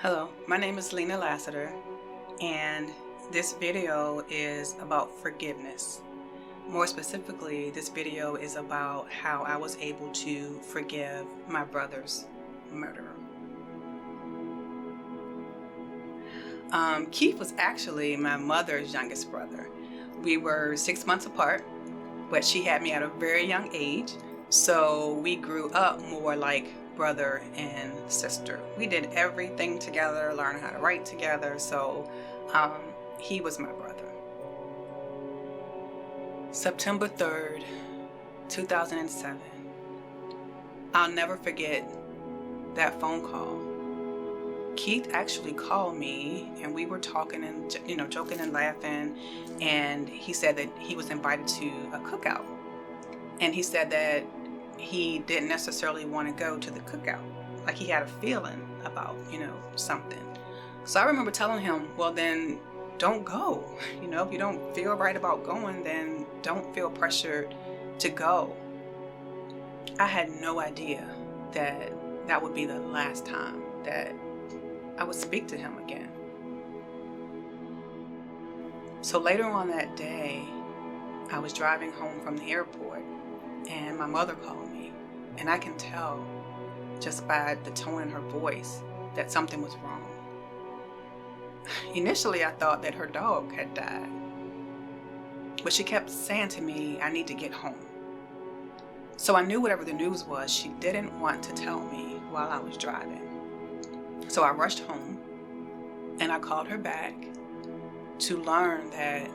Hello, my name is Lena Lassiter, and this video is about forgiveness. More specifically, this video is about how I was able to forgive my brother's murderer. Keith was actually my mother's youngest brother. We were 6 months apart, but she had me at a very young age, so we grew up more like brother and sister. We did everything together, learned how to write together, so he was my brother. September 3rd, 2007. I'll never forget that phone call. Keith actually called me and we were talking and joking and laughing, and he said that he was invited to a cookout, and he said that he didn't necessarily want to go to the cookout, like he had a feeling about something. So I remember telling him, well then don't go. If you don't feel right about going, then don't feel pressured to go. I had no idea that that would be the last time that I would speak to him again. So later on that day, I was driving home from the airport and my mother called me, and I can tell just by the tone in her voice that something was wrong. Initially, I thought that her dog had died, but she kept saying to me, I need to get home. So I knew whatever the news was, she didn't want to tell me while I was driving. So I rushed home and I called her back to learn that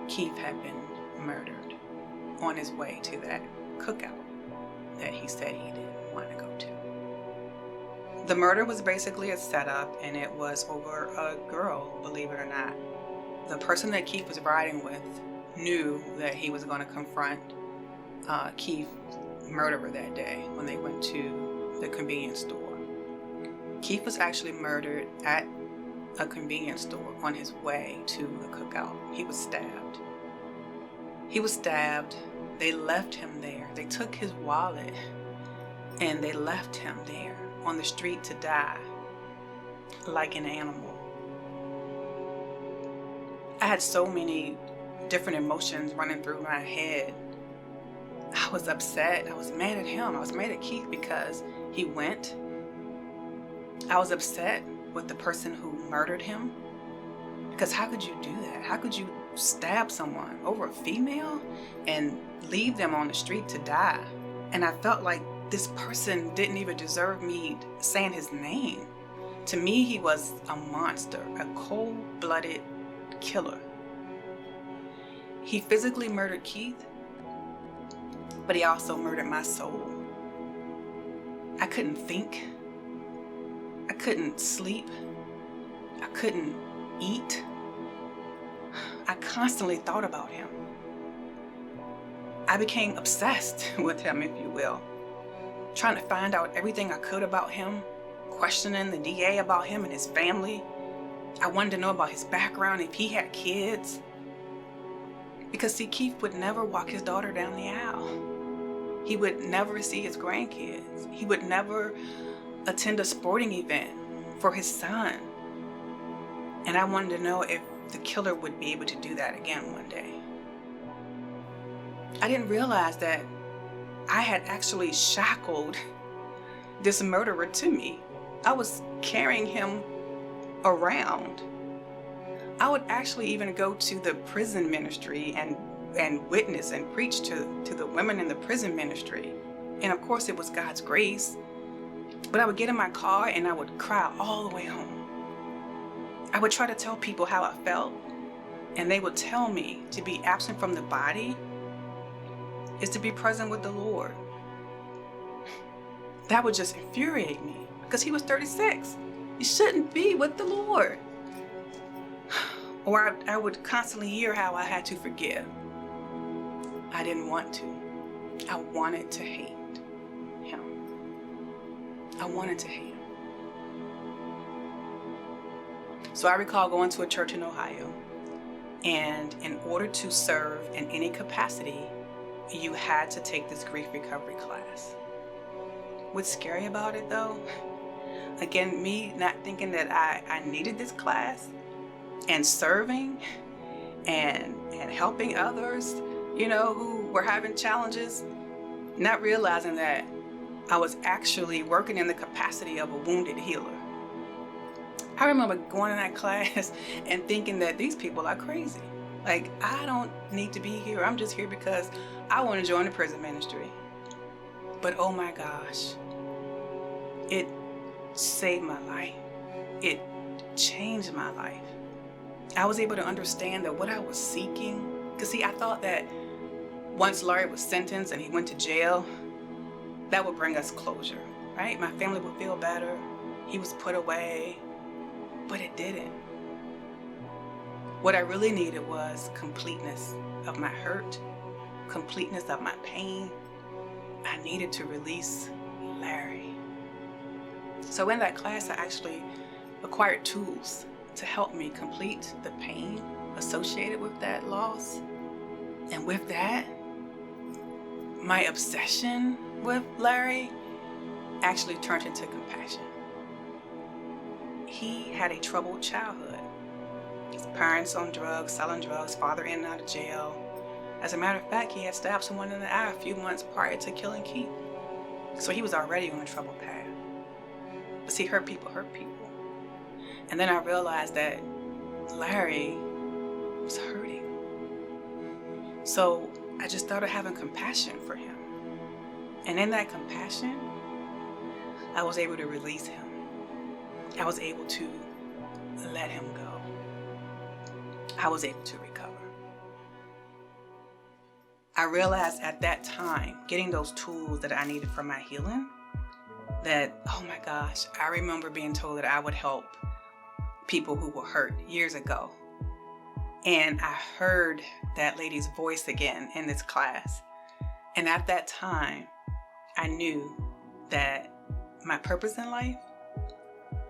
Keith had been murdered on his way to that cookout that he said he didn't want to go to. The murder was basically a setup, and it was over a girl, believe it or not. The person that Keith was riding with knew that he was going to confront Keith's murderer that day when they went to the convenience store. Keith was actually murdered at a convenience store on his way to the cookout. He was stabbed. They left him there. They took his wallet and they left him there on the street to die like an animal. I had so many different emotions running through my head. I was upset. I was mad at him. I was mad at Keith because he went. I was upset with the person who murdered him, because how could you do that? How could you stab someone over a female and leave them on the street to die? And I felt like this person didn't even deserve me saying his name. To me, he was a monster, a cold-blooded killer. He physically murdered Keith, but he also murdered my soul. I couldn't think. I couldn't sleep. I couldn't eat. I constantly thought about him. I became obsessed with him, if you will, trying to find out everything I could about him, questioning the DA about him and his family. I wanted to know about his background, if he had kids. Because see, Keith would never walk his daughter down the aisle. He would never see his grandkids. He would never attend a sporting event for his son. And I wanted to know if the killer would be able to do that again one day. I didn't realize that I had actually shackled this murderer to me. I was carrying him around. I would actually even go to the prison ministry and witness and preach to the women in the prison ministry. And of course it was God's grace. But I would get in my car and I would cry all the way home. I would try to tell people how I felt, and they would tell me to be absent from the body is to be present with the Lord. That would just infuriate me, because he was 36. You shouldn't be with the Lord. Or I would constantly hear how I had to forgive. I didn't want to. I wanted to hate him. I wanted to hate him. So I recall going to a church in Ohio, and in order to serve in any capacity, you had to take this grief recovery class. What's scary about it though, Again, me not thinking that I needed this class, and serving and helping others, who were having challenges, not realizing that I was actually working in the capacity of a wounded healer. I remember going in that class and thinking that these people are crazy. Like, I don't need to be here. I'm just here because I want to join the prison ministry. But oh my gosh, it saved my life. It changed my life. I was able to understand that what I was seeking, because see, I thought that once Larry was sentenced and he went to jail, that would bring us closure, right? My family would feel better. He was put away, but it didn't. What I really needed was completeness of my hurt, completeness of my pain. I needed to release Larry. So in that class, I actually acquired tools to help me complete the pain associated with that loss. And with that, my obsession with Larry actually turned into compassion. He had a troubled childhood. His parents on drugs, selling drugs, father in and out of jail. As a matter of fact, he had stabbed someone in the eye a few months prior to killing Keith. So he was already on a troubled path. But see, hurt people hurt people. And then I realized that Larry was hurting. So I just started having compassion for him. And in that compassion, I was able to release him. I was able to let him go. I was able to recover. I realized at that time, getting those tools that I needed for my healing, that, oh my gosh, I remember being told that I would help people who were hurt years ago. And I heard that lady's voice again in this class. And at that time, I knew that my purpose in life,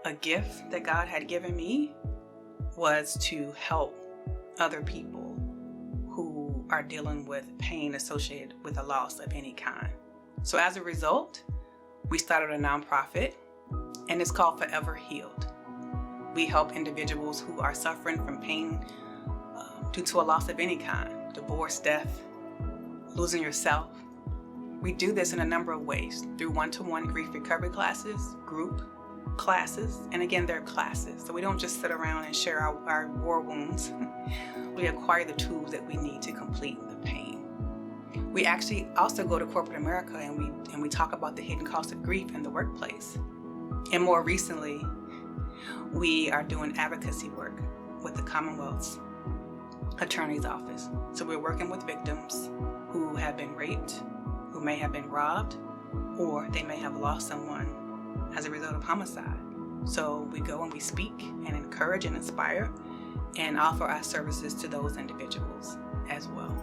a gift that God had given me, was to help other people who are dealing with pain associated with a loss of any kind. So as a result, we started a nonprofit, and it's called Forever Healed. We help individuals who are suffering from pain due to a loss of any kind, divorce, death, losing yourself. We do this in a number of ways, through one-to-one grief recovery classes, group classes, and again, they're classes. So we don't just sit around and share our war wounds. We acquire the tools that we need to complete the pain. We actually also go to corporate America and we talk about the hidden cost of grief in the workplace. And more recently, we are doing advocacy work with the Commonwealth's Attorney's Office. So we're working with victims who have been raped, who may have been robbed, or they may have lost someone as a result of homicide. So we go and we speak and encourage and inspire and offer our services to those individuals as well.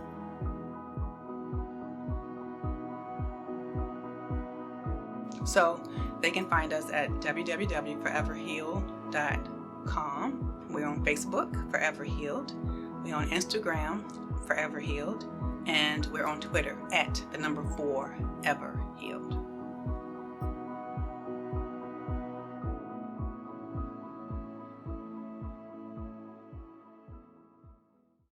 So they can find us at www.foreverhealed.com. We're on Facebook, Forever Healed. We're on Instagram, Forever Healed. And we're on Twitter at @4EverHealed.